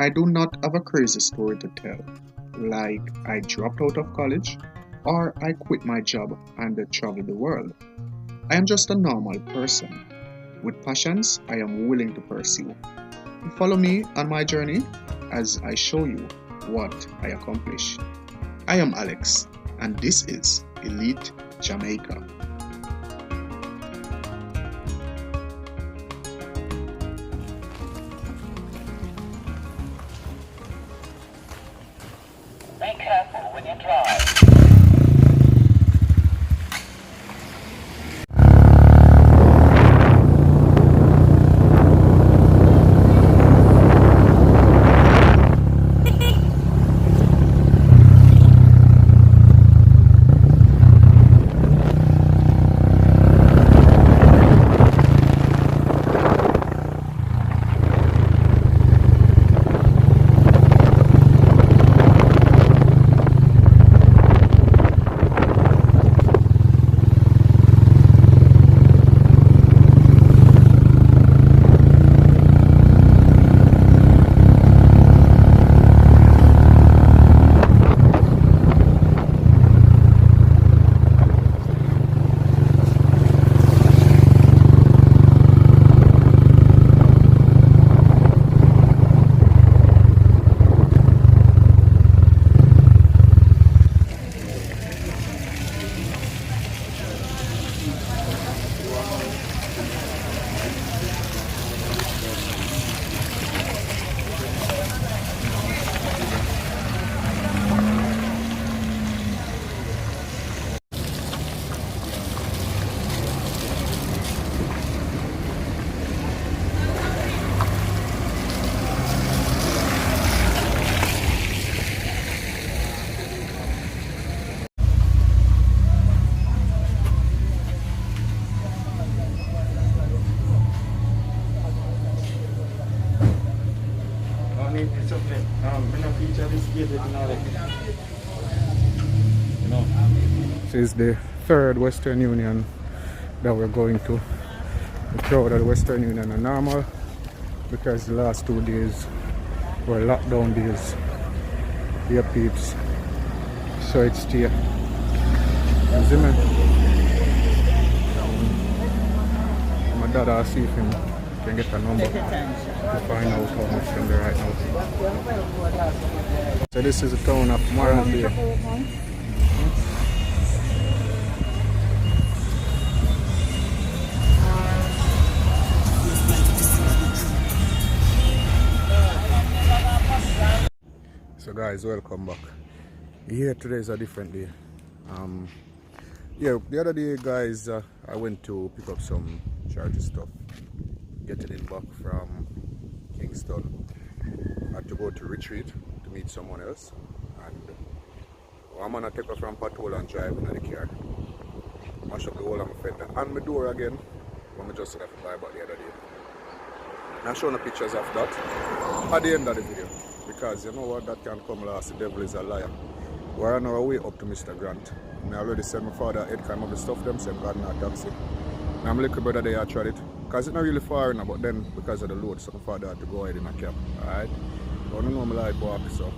I do not have a crazy story to tell, like I dropped out of college or I quit my job and traveled the world. I am just a normal person with passions I am willing to pursue. Follow me on my journey as I show you what I accomplish. I am Alex, and this is Elite Jamaica. Be careful when you drive. This is the third Western Union that we're going to. The crowd at the Western Union are normal because the last 2 days were lockdown days. Here peeps. So it's here. You see me? My dad will see if he can get a number to find out how much can be right now. So this is the town of Marley. So guys, welcome back. Yeah, today is a different day. The other day guys, I went to pick up some charity stuff, getting it back from Kingston. I had to go to Retreat to meet someone else, and I'm gonna take her from patrol and drive in the car. Mash up the whole of my fender and my door again, when I just said I could buy back the other day. And I'm showing the pictures of that at the end of the video. Because you know what, that can come last, the devil is a liar. We're on our way up to Mr. Grant. I already sent my father head climb up the stuff them, same God in a taxi. And I'm little brother there, I tried it. Because it's not really far enough, but then because of the load, so my father had to go ahead in a cab. Alright? I don't know my life walk, so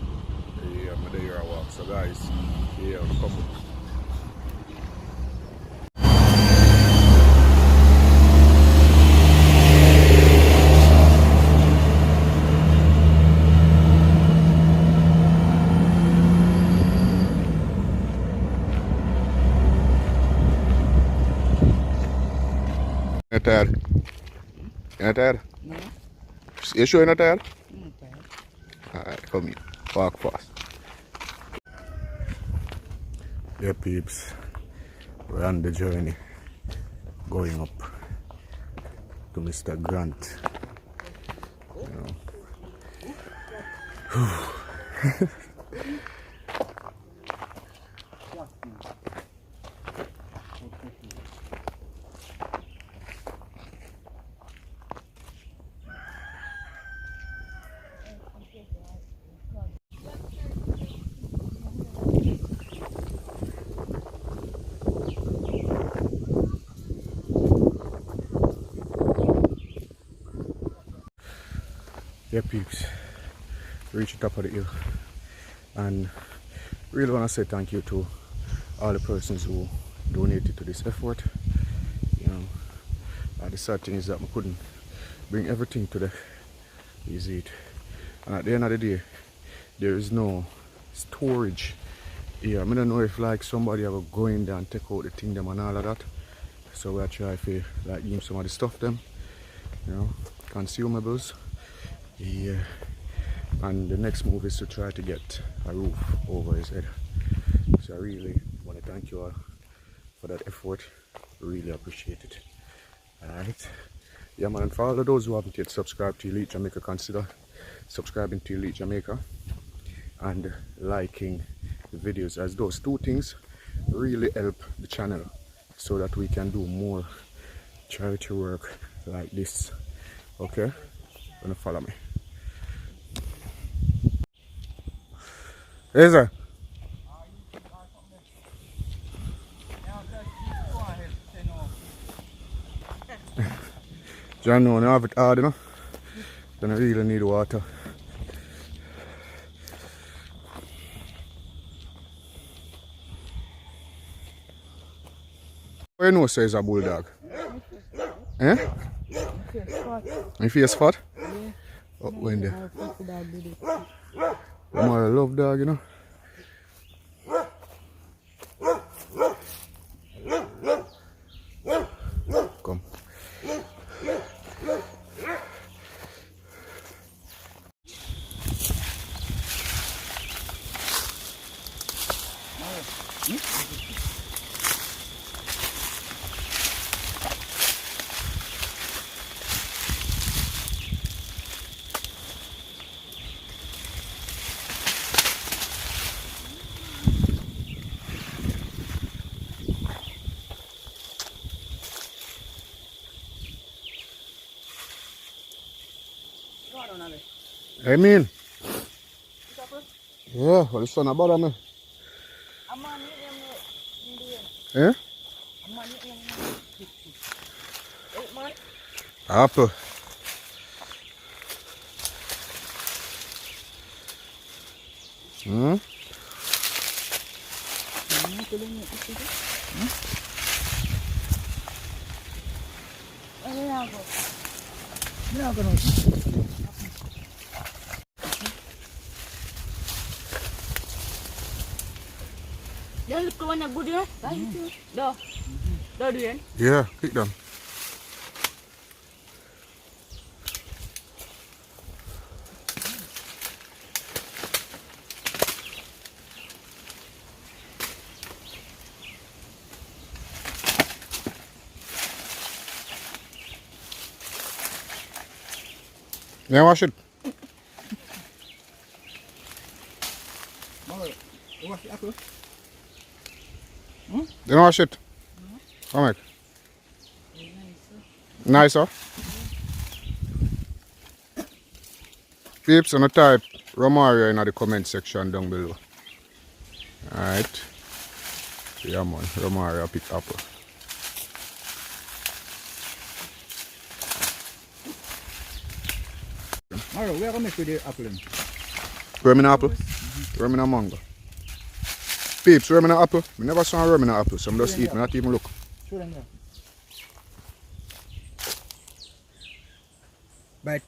yeah, I'm there I walk. So guys, yeah, come with me. You're not tired? You're not tired? No. You sure you're not tired? I'm not tired. Alright, come here. Walk fast. Yeah, peeps. We're on the journey. Going up to Mr. Grant. You know. Yeah, peeps. reach the top of the hill. And really want to say thank you to all the persons who donated to this effort. You know, the sad thing is that I couldn't bring everything to the visit. And at the end of the day, there is no storage here. I don't know if like somebody ever go in there and take out the thing them and all of that. So we try to like give some of the stuff them, you know, consumables. Yeah. And the next move is to try to get a roof over his head. So I really want to thank you all for that effort. Really appreciate it. Alright. Yeah man, and for all of those who haven't yet subscribed to Elite Jamaica, consider subscribing to Elite Jamaica and liking the videos, as those two things really help the channel so that we can do more charity work like this. Okay? Gonna follow me. Hey sir. John, no, I have it hard, you know. Then I really need water. What you know says a bulldog? Eh? My face fat? Yeah. Oh, when there? I love dog, you know. Come. I mean, yeah, well, the sun about me. Eh? Apple. Hmm? Jangan lupa warna good ya. Dah. Dah Duyan. Yeah, pick them. Yeah, wash it. Wash it up. Then wash it. Come on. Nicer. Peeps, and type Romario in the comment section down below. Alright. Yeah man, Romario pick apple. Alright, we are going to make with the apple. Remina apple? Remina mango. Peeps, remina apple. I never saw a remina apple, so I'm just eating, not even look. Show them there. Bite.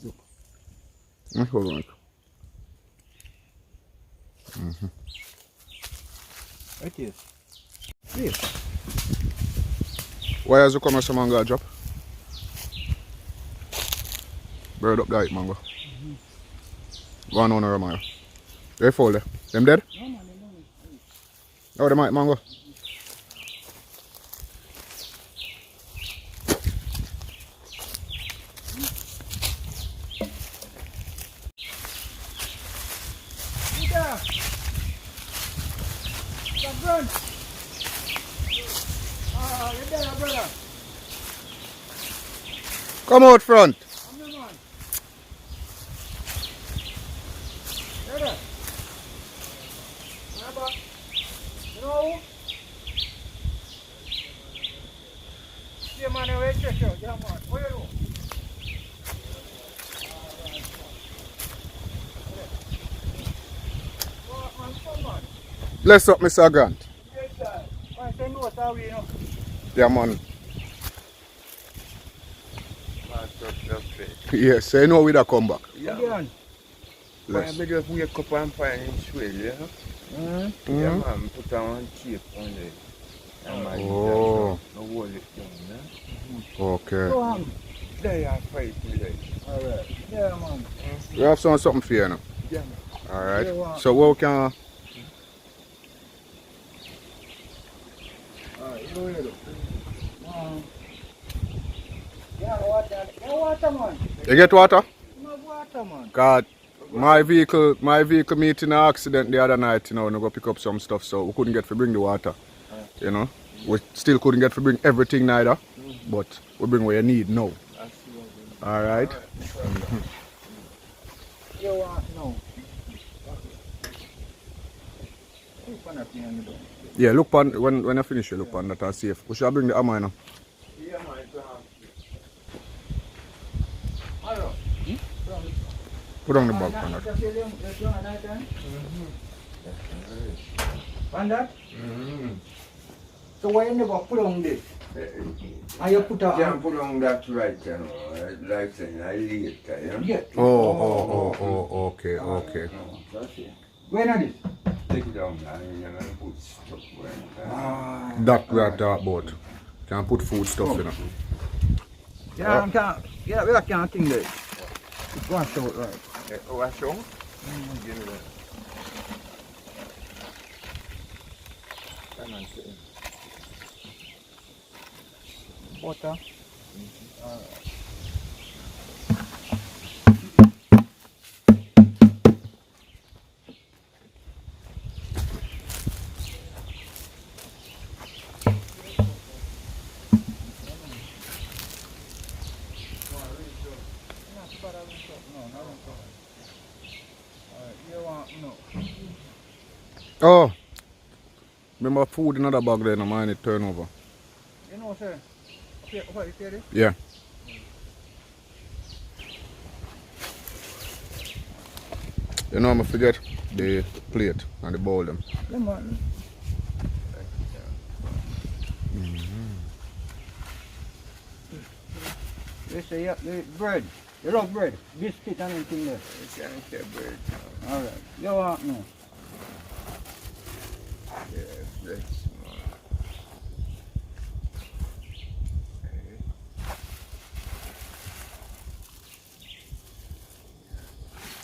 Look. Hold on. Right here. Here. Why has you come as a mango drop? Bird up there, mango. Go on, Romario. They fall there. Them dead? No, man, no. Oh, they might mango. Peter! Stop run! You're there, brother. Come out front. I'm the man. You're there. You know? See a man away, check out. Yeah, man. Where you go? Bless up, Mr. Grant. Yes, sir. I say no, sorry, you know. Yeah, man. Part of the faith. Yes, so you know we da come back. Yeah. Again. But I Bless. better wake up and find him swell, yeah? Mm-hmm. Yeah, Mhm. man, put on one tape on it. And my Oh. no hold it down, yeah? Okay. Go on. They are fighting like. Alright. Yeah, man. We have something for you now. Yeah, man. Alright. Yeah, wow. So what we can Alright, you will do. Yeah, water. Yeah, water, man. you get water? No water, man. God, my vehicle meet in an accident the other night, you know, and I go pick up some stuff, so we couldn't get to bring the water. You know. We still couldn't get to bring everything neither. But we bring what you need now. I see what Alright. You want no. Keep on up here on the door. Yeah, look on when I finish you look on that are safe. We shall bring the hammer now. Yeah, man, Hello. Put on the bag on that. And that? Mm-hmm. So why you never put on this? And you put on? Can't put on that right, you know, like saying I later, you know? Yeah. Oh, okay, okay. No, that's it. When are this? Take it down and you're gonna put stuff where That we are talking about. Can put food stuff in it. Yeah, we can't think that. It's going to out right. Wash on? Give me that. Come on, sit in. Butter. Oh. Remember food in another bag there, no mind it turn over. You know, sir. Okay, what you say this? Yeah. You know, I forget the plate and the bowl them. Yeah, man. They say, yeah, the bread. You love bread? Biscuit and anything there. It's a little bird now. Alright. You want no? Yeah, that's small.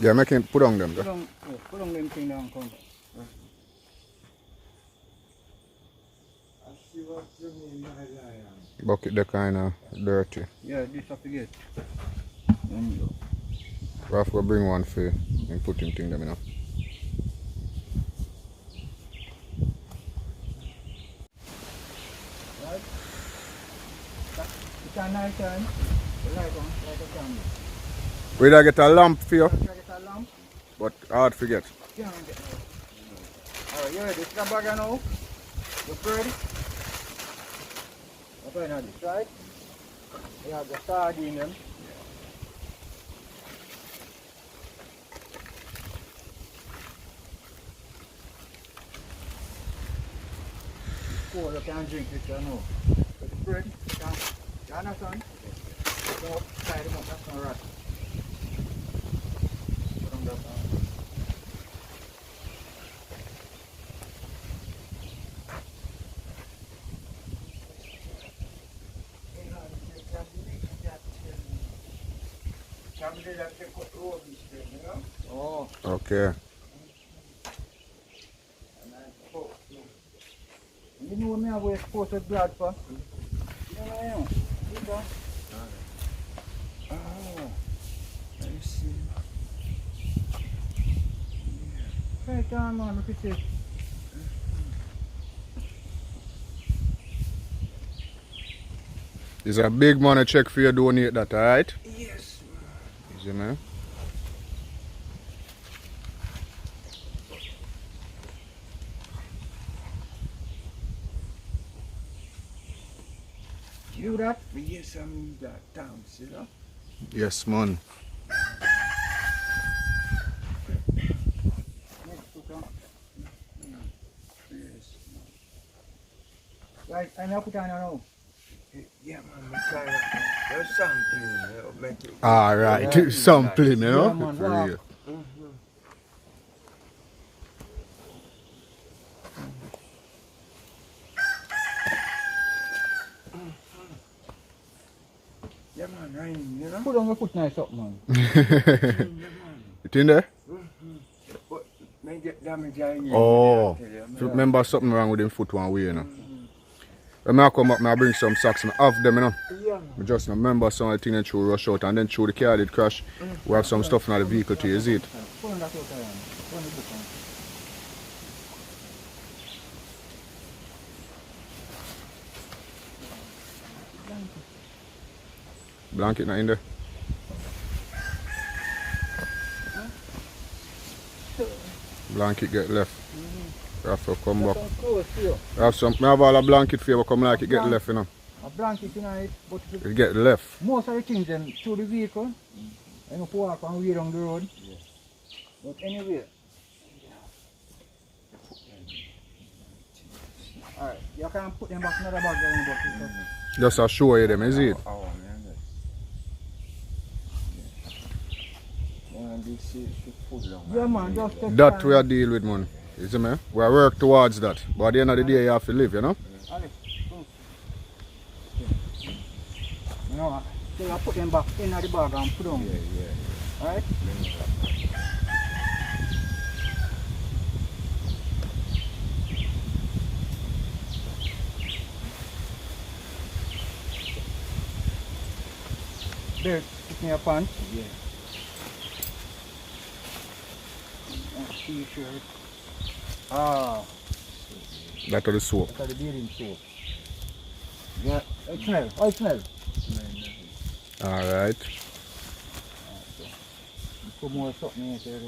Yeah, make him put on them. Put on them thing down, come. I see what you mean by that. Bucket they kind of dirty. Yeah, this I forget. Then you. We have to bring one for you and put him thing them in. Right? It's a nice time. The light on, like a candle. We da get a lamp for you, Try to get a lamp. but hard to get. Can't get no. Alright, you ready? It's the bag now. You ready? Okay, now this, right? You have the sardine them. Cool, you can't drink it, you know. But the bread, you understand? Don't tie them up, that's not right. Put them down. Oh, Okay. you know me have a spotted blood for? You know. You know. Oh, I see. right on, man, look at it. It's a big money check for you donate that, alright? Yes, Easy, man. You that? man. Yes, I mean that. Thanks, you know. Yes, man. Next put on. Right, I put on now. Yeah, man, me try that. There's something, you know, make it. Alright, Yeah. sampling, you know? Yeah, man, For wow. real. Yeah, man, rain, you know. Put on your foot nice up, man. It in there? But may get damage I hear. Oh, I tell you, if you remember something wrong with him foot one way, you know. When I come up, I bring some socks, I have them, you know. Yeah. I just remember some of the things and through rush out, and then through the car did crash. We have some stuff in the vehicle to use it. Put on that out there. Put on the book on. Blanket not in there. Blanket get left. You have to come back. Some clothes here. I have all a blanket for you, but come like it get left, you know. A blanket tonight, but if It get left. most of the things them through the vehicle, I don't walk and way down the road. But anyway. Alright, you can put them back in another bag there, but Just to show you them, is it? Oh, man. Man, this is full long. yeah, man, just take That time. we are deal with, man. You see me? We are work towards that. But at the end of the day, you have to live, you know? Alex, come. You know, so I put them back in the bag and put them. Yeah. Alright? There, put me a pants. Yeah. And t-shirt. Ah, That's the soap. that's the bathing soap. Yeah, it smell. Oh, it smell. Alright. Put more something in there.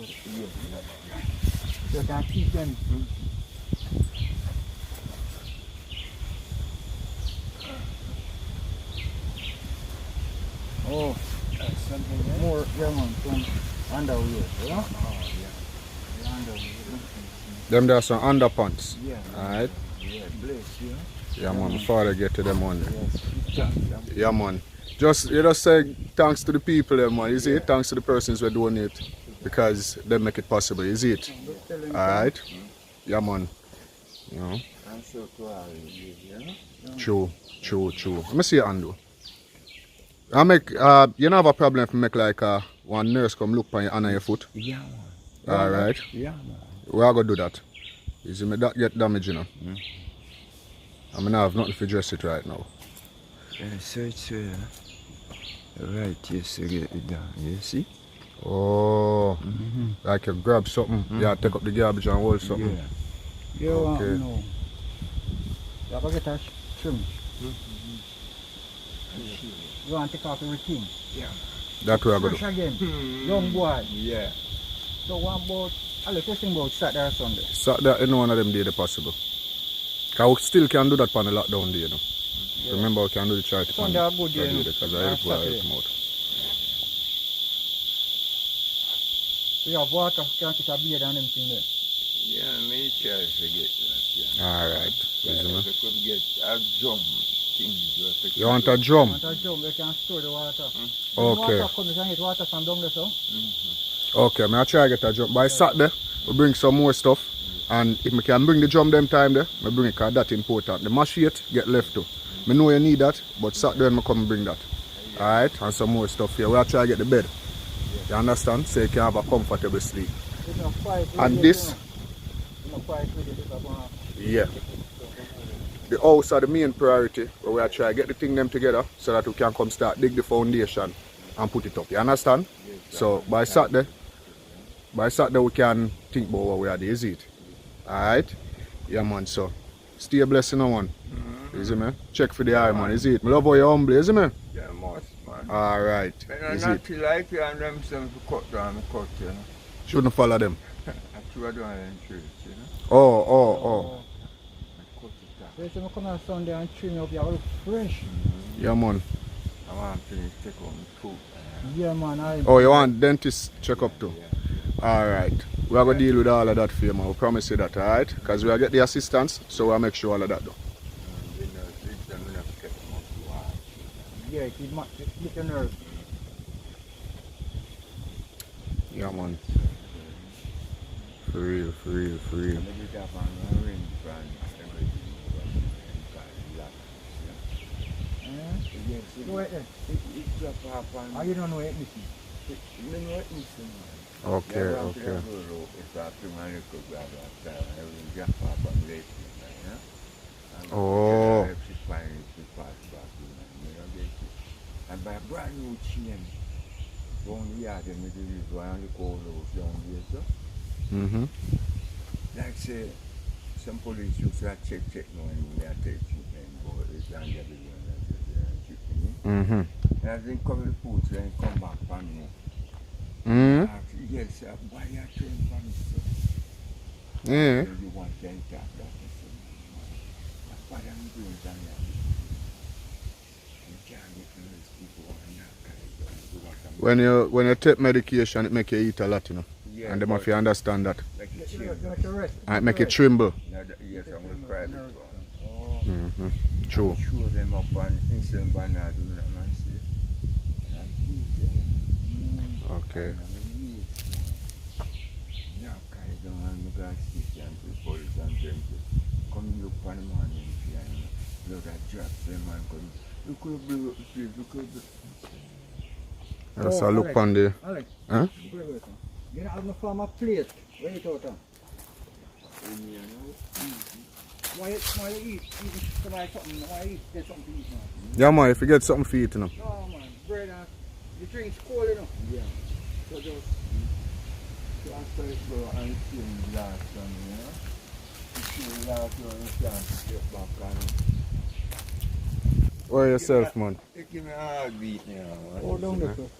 You can keep them. Oh, Something else? more lemon from underwear. Yeah? Oh, yeah. The underwear. Them there are some underpants. Yeah. Alright. Yeah, bless you. Yeah, man. Before I get to them one. Yes. Yeah, man. You just say thanks to the people, there, man. Is it? Thanks to the persons who donate because they make it possible. Is it? Alright. Yeah, man. You know. I'm so proud of you, you know? True. Let me see your hand though. I make you don't have a problem if you make like one nurse come look on your hand and your foot. Yeah, man. Alright. Yeah, man. We are gonna do that. You see me that get damaged, you know. I mean I have nothing to dress it right now. Yeah, so it's right, yes, you get it down, you see? Oh, like you grab something, yeah, take up the garbage and hold something. Yeah. You want Okay. to know. You have to get a trim. You want to take off everything. That we are gonna Fresh do. again. Young boy. Yeah. So what about, Alex, let's think about Saturday or Sunday. Saturday, any one of them day they possible. Cause we still can do that on the lockdown day, you know. Remember we can do the charity Sunday are good day, you know. because I Or help Saturday. them out. So you have water, can't get a beard and everything there. Yeah, me try to get that, yeah. Alright. Yeah, You see me? if I could get a drum thing. You want a drum? Want a drum, you can store the water. Okay. Water comes, you can get water from down there, so. Okay, I try to get a drum. By Saturday, we bring some more stuff. And if we can bring the drum them time there, we bring it because that's important. The machete get left too. I know you need that, but Saturday when I come bring that. Alright, and some more stuff here. We'll try to get the bed. You understand? So you can have a comfortable sleep. It's not quiet. And this, It's not quiet with it, it's not yeah. The house are the main priority, but we are trying to get the thing them together so that we can come start dig the foundation and put it up. You understand? So by Saturday we can think about what we are doing, is it? Alright? Yeah man, so stay blessed no one. Is it man? Check for the eye man, is it? I love how you're humble, is it man? Yeah, most, man. Alright. When I Is not it? feel like you and themselves to cut down, I cut, you know. Shouldn't follow them. I threw down in church, you know. Oh. I cut it down. So if you come on Sunday and trim up, you look fresh. Yeah man. I want to finish take on the food. Yeah, man. Oh, you want dentist check up too? Alright. We are going to deal with all of that for you man. We promise you that, alright? Because we are get the assistance, so we'll make sure all of that though. Yeah, it hit your nerve. Yeah, man. For real, for real, for real. And maybe that one ring from everything. Yes, Go ahead. it drop off and How you don't know it missing? you know what missing, man. Okay, Yeah, okay. if I feel my little brother, everything drop off and late, you know. Oh. If she find it, she pass back, you know, get it. And by brand new chain, go on the yard and we deliver one of the cold house down there, so. Mm-hmm. Like say, some police used to check now and we are taking treatment, but it's under the one that is treatment. Mm-hmm. And as they cover the food, then come back from me. Mm-hmm. Yes, why you train from me, so? Yeah. You want to talk that, so. What I'm doing down there. You can't get to those people and not When you take medication, it make you eat a lot, you know. yeah, And them have to understand that. like it's You chill. got to rest. And it make you tremble. Yes, I'm going to cry before. Oh. Mm-hmm. True. Show them up and instant banana do that, man, see. And teach them. Okay. Yeah, carry down and the guys sit and the police and them come look for the man and look at drops them and come. Look at the blue, please, look at the. That's Oh, a look Alex. on the. Alex, Huh? you know, I'm from a plate. Where you thought of? Why you eat? Somebody something, why you get something to eat now? Yeah, man, if you get something for eat, you know. No, man, bread and the drink's cold, you know. Yeah. So just, After it go and see the last one, you know. You see the last one, you can't get back and. Or yourself, man. You give me a heartbeat now, man. hold down the first.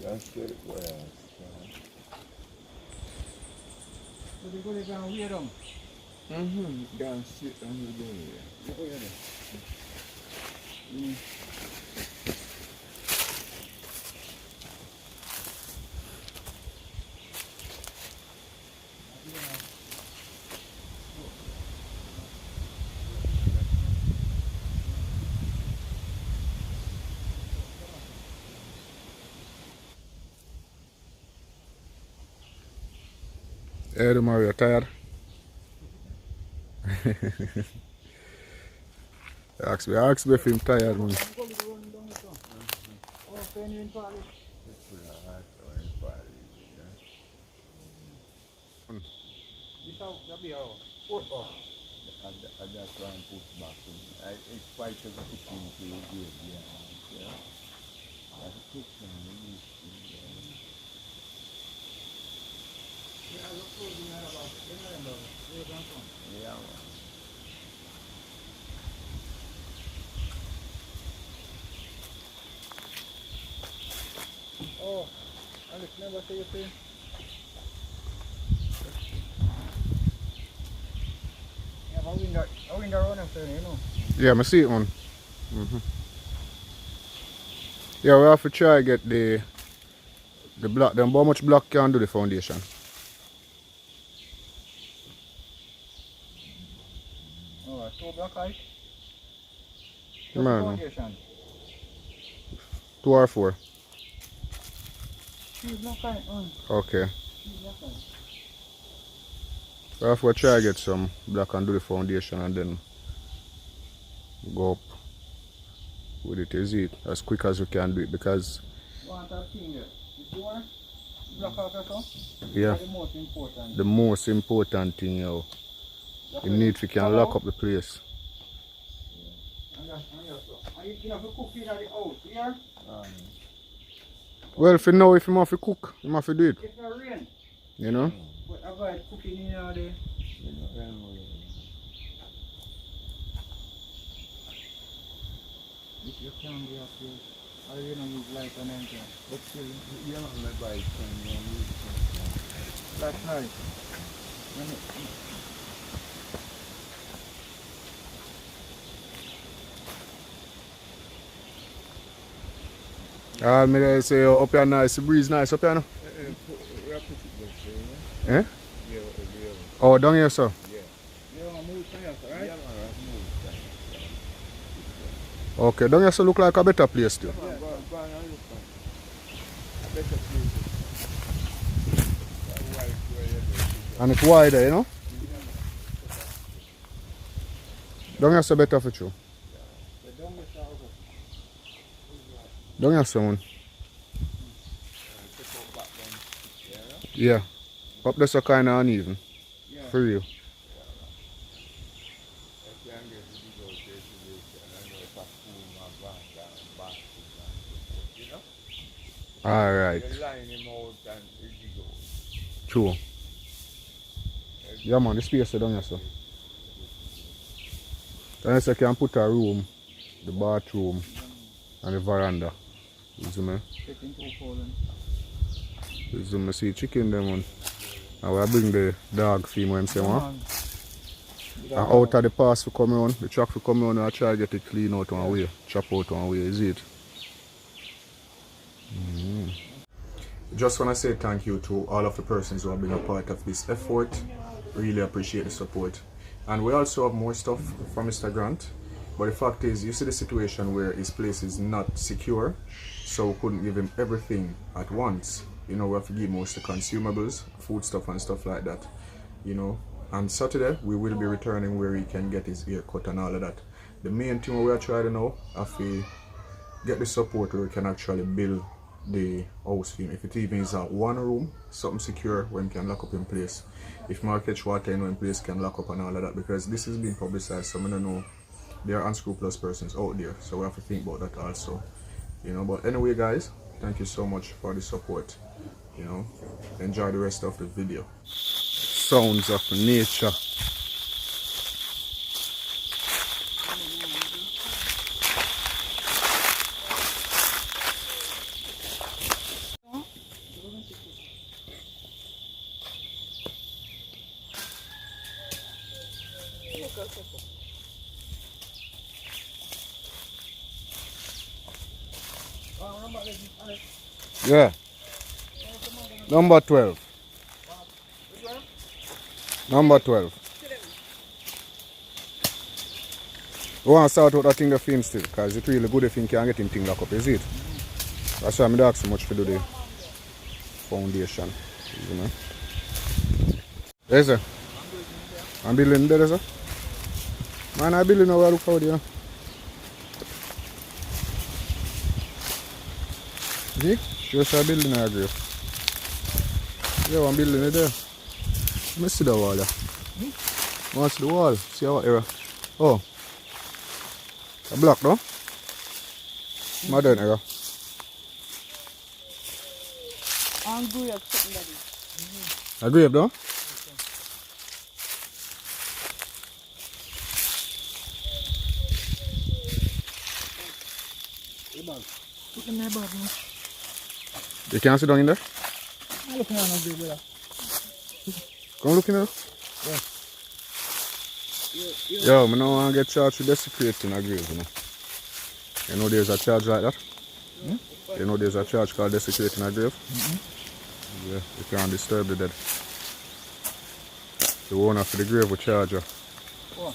Just get it well. So they go there and wear them. Don't sit on the door. You go there. Hey, Mario, tired? ask me if I'm tired, man. Oh, penny in Paris. This how that be how. Oh. And that's why I'm put back in. It's quite a cooking to do it, yeah. As a cook, yeah. Oh, Alex, never say your thing. Yeah, I win the run after, you know. Yeah, I see it, man. Mm-hmm. Yeah, we have to try get the block. Then how much block can do the foundation? Oh, 2 block height. Man, Foundation. 2 or 4? 3 block height. Okay. 3 block height. We have to try get some block and do the foundation and then go up with it, is it? As quick as we can do it because Want that thing there. The door, block out or so? yeah, That's the most important. the most important thing, you need if you can lock up the place. And you have to cook in at the house, here. Well, if you know if you have to cook, you have to do it, It's not rain. you know? But avoid cooking in the. If you can be up here, or you know, use light and anything. But still, you're not my bike, and you're moving. Last night, Me say up here nice, the breeze nice up here now. Eh? Oh, down here, sir. you want to move to here, right? Okay, don't you also look like a better place too? Go and look man. A better place. That white where you do. And it's wider, you know? Don't you also better for you? Don't you also one? Yeah. Up there so kind of uneven. Yeah. For real. I can get the big old place to this and I know if I fool my bank and back you know? Alright. You line him out and it dig out. True. Yeah man, the space down here so. Then you can put a room, the bathroom and the veranda. You see me? Taking 2 column. You see me see chicken them one. And we bring the dog feed him say one. And out of the pass for come on, the truck for come on and I try to get it clean out one way. Chop out one way, is it? Just want to say thank you to all of the persons who have been a part of this effort. Really appreciate the support. And we also have more stuff from Mr. Grant. But the fact is, you see the situation where his place is not secure, so we couldn't give him everything at once. You know, we have to give most of the consumables, food stuff and stuff like that. You know, and Saturday we will be returning where he can get his hair cut and all of that. The main thing we are trying to know, if we get the support where we can actually build the house for him. If it even is a one room, something secure where he can lock up in place. If more catch water in place can lock up and all of that, because this is being publicized, so I don't know, there are unscrupulous persons out there, so we have to think about that also. You know, but anyway guys, thank you so much for the support. You know, enjoy the rest of the video. Sounds of nature. Yeah. Number 12. Number 12. We want to start out that thing the film still, because it's really good if you can get him thing locked up, is it? That's why I don't ask so much to do the foundation. You know? Yes, sir. I'm building there, sir. Man, I'm building over look out here. See? Show us a building I agree. Yeah, I'm building it there. Let me see the wall there. What's the wall? See how era? Oh. A block though? Modern era. I'm good at something. A grave though? Put in my bag now. You can't sit down in there? I'm looking at my brother. Come look in there. Yo, I don't want to get charged with desecrating a grave, you know. You know there's a charge like that? You know there's a charge called desecrating a grave? Yeah, you can't disturb the dead. The owner for the grave will charge you. What?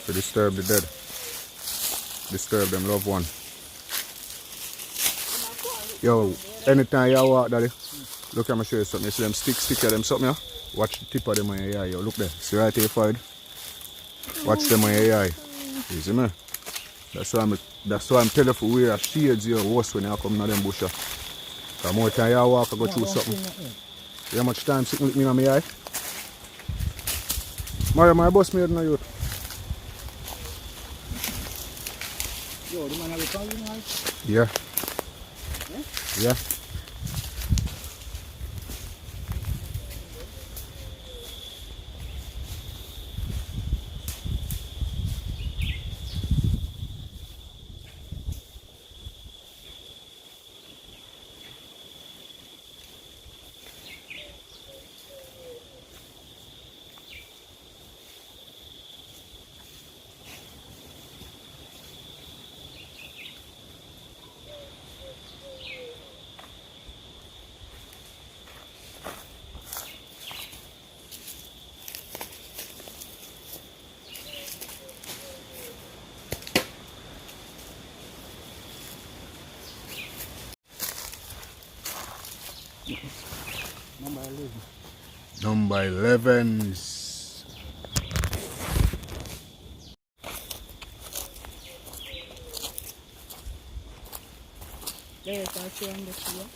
To disturb the dead. Disturb them loved one. Yo, anytime you walk, daddy, look, I'm going to show you something. You see them stick of them something, yeah? Watch the tip of them on your eye, yo. Look there. See right here, Floyd? Watch them on your eye. You see me? That's why I'm telling you for wear shades, yo, worse when you come in them bush. The more time you walk, I go through something. See how much time sitting with me on my eye? Mario, my boss made no youth. Yo, the man have a calling right? Yeah. Yeah. Number 11s. There's our two on the floor.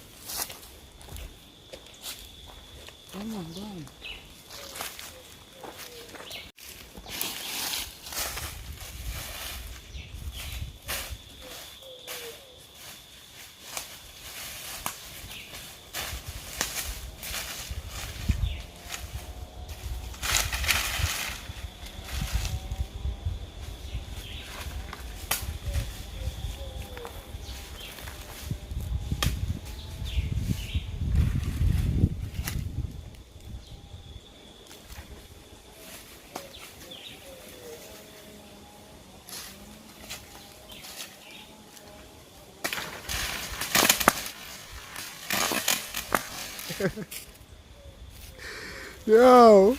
Come on, go on. Yo,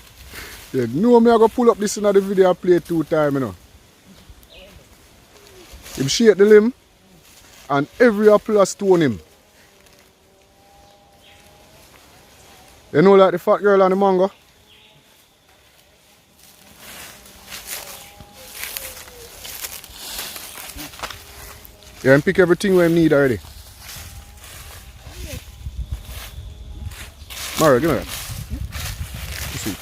you know me I go pull up this in the video and play 2 times, you know. Him shake the limb and every apple a stone him. You know like the fat girl and the mango? Yeah, and pick everything we need already. Mario, give me that. You see.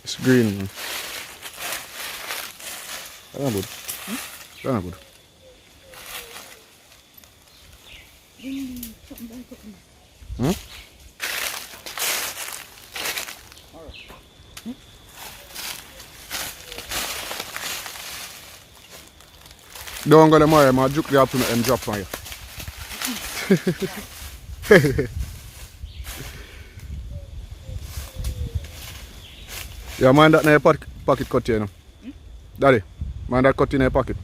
It's green. That's not good. That's not good. Hmm? Don't go to Mario, I'll juke the apple and drop on you. Yeah, mind that in your pocket cut here, you know. Daddy, mind that cut in your pocket.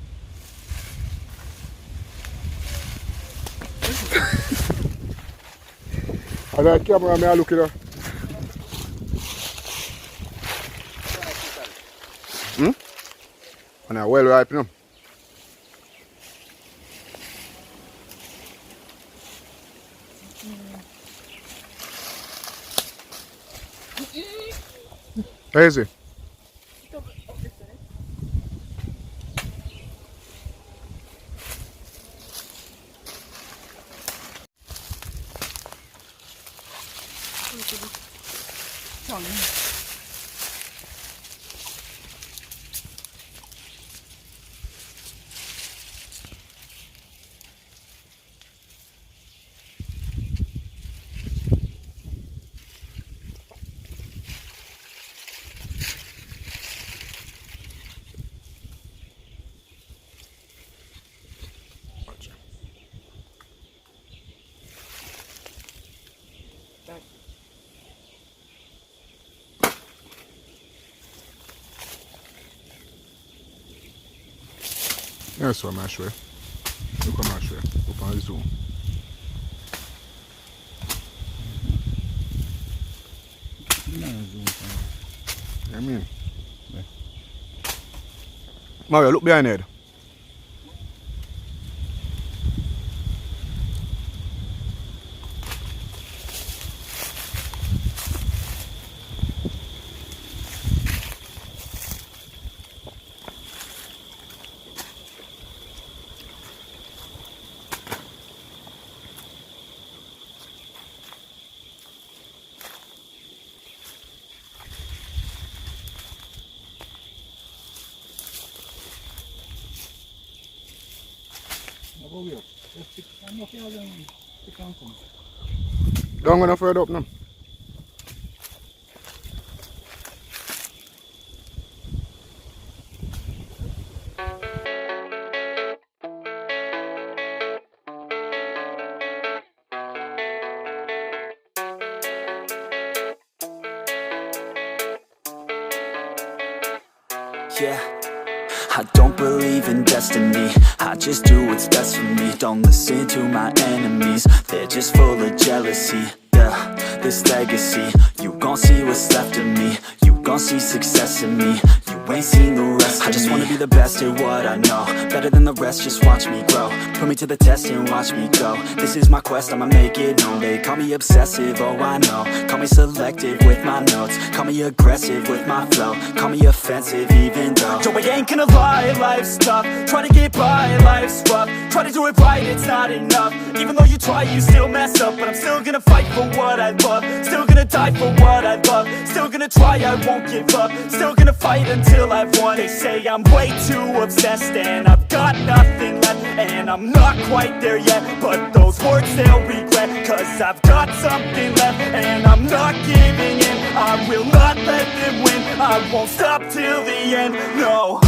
I got a camera, I look at her. And I'm well ripe, you know. Easy. That's what I'm sure. Look at my sure. Look on the zoom. I mean. Yeah. Mario, look behind head. Don't go no further up now. Yeah, I don't believe in destiny. I just do what's best for me. Don't listen to my enemies, they're just full of jealousy. Yeah, this legacy, you gon' see what's left of me. You gon' see success in me. You ain't seen the rest of me. I just wanna be the best at what I know, better than the rest, just watch me grow. Put me to the test and watch me go. This is my quest, I'ma make it known. They call me obsessive, oh I know. Call me selective with my notes. Call me aggressive with my flow. Call me offensive even though Joe, I ain't gonna lie, life's tough. Try to get by, life's rough. Try to do it right, it's not enough. Even though you try, you still mess up. But I'm still gonna fight for what I love. Still gonna die for what I love. Still gonna try, I won't give up. Still gonna fight until I've won. They say I'm way too obsessed and I've got nothing left, and I'm not quite there yet, but those words they'll regret, cause I've got something left and I'm not giving in. I will not let them win. I won't stop till the end, no.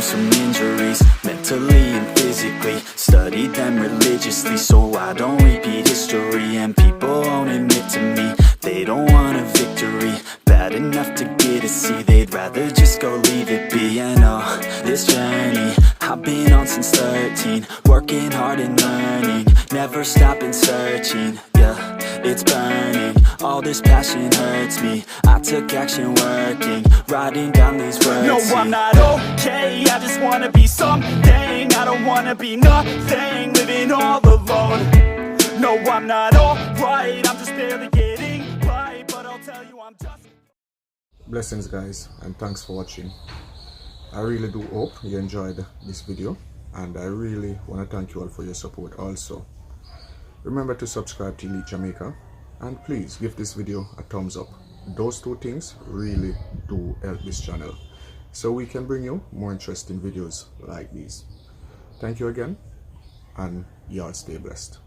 Some injuries, mentally and physically. Studied them religiously so I don't repeat history. And people won't admit to me they don't want a victory bad enough to get a C. They'd rather just go leave it be. I know this journey I've been on since 13, working hard and learning, never stopping searching. Yeah, it's burning, all this passion hurts me. I took action working, writing down these words. No, I'm not okay, I just wanna be something. I don't wanna be nothing, living all alone. No, I'm not alright, I'm just barely getting by. But I'll tell you I'm just... Blessings guys, and thanks for watching. I really do hope you enjoyed this video, and I really want to thank you all for your support also. Remember to subscribe to Elite Jamaica, and please give this video a thumbs up. Those two things really do help this channel, so we can bring you more interesting videos like these. Thank you again, and y'all stay blessed.